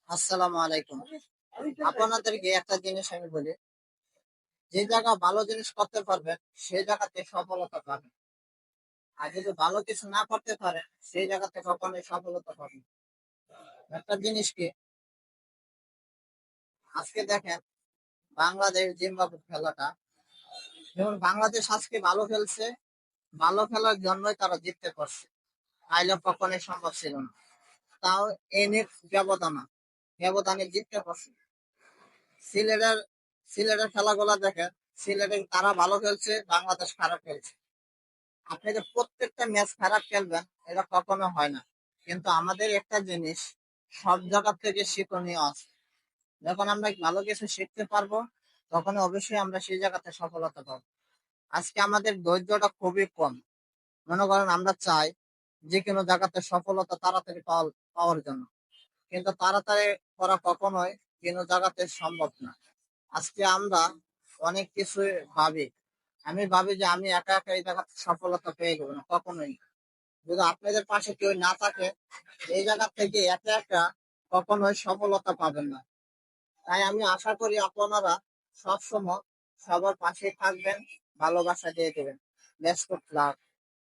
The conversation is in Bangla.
আসসালামু আলাইকুম। আপনাদেরকে একটা জিনিস আমি বলি, যে জায়গা ভালো জিনিস করতে পারবেন সেই জায়গাতে সফলতা পাবেন। আর যদি ভালো কিছু না করতে পারেন সেই জায়গাতে কখনোই সফলতা পাবেন না। একটা জিনিস কি, আজকে দেখেন বাংলাদেশ জিম্বাবুয়ে খেলাটা, যেমন বাংলাদেশ আজকে ভালো খেলছে, ভালো খেলার জন্যই তারা জিততে পারছে, নাইলে কখনোই সম্ভব ছিল না। তাও এনিক ব্যবধানে জিততে পারছে। সিলেটের সিলেটের খেলাগুলা দেখেন, সিলেটে তারা ভালো খেলছে, বাংলাদেশ খারাপ খেলছে। আপনি যে প্রত্যেকটা ম্যাচ খারাপ খেলবেন এটা কখনো হয় না, কিন্তু আমাদের একটা জিনিস সব জায়গা থেকে শিক্ষণীয় আছে। যখন আমরা ভালো কিছু শিখতে পারবো তখন অবশ্যই আমরা সেই জায়গাতে সফলতা পাবো। আজকে আমাদের ধৈর্যটা খুবই কম। মনে করেন আমরা চাই যে কোনো জায়গাতে সফলতা তাড়াতাড়ি পাওয়ার জন্য, কিন্তু তাড়াতাড়ি করা কখনোই কোনো জায়গাতে সম্ভব না। আজকে আমরা অনেক কিছু ভাবি, আমি ভাবি যে আমি একা একা এই জায়গাতে সফলতা পেয়ে যাবো না, কখনোই না। যদি আপনাদের পাশে কেউ না থাকে এই জায়গা থেকে একা একা কখনোই সফলতা পাবেন না। তাই আমি আশা করি আপনারা সবসময় সবার পাশে থাকবেন, ভালোবাসা দিয়ে দেবেন। Best of luck.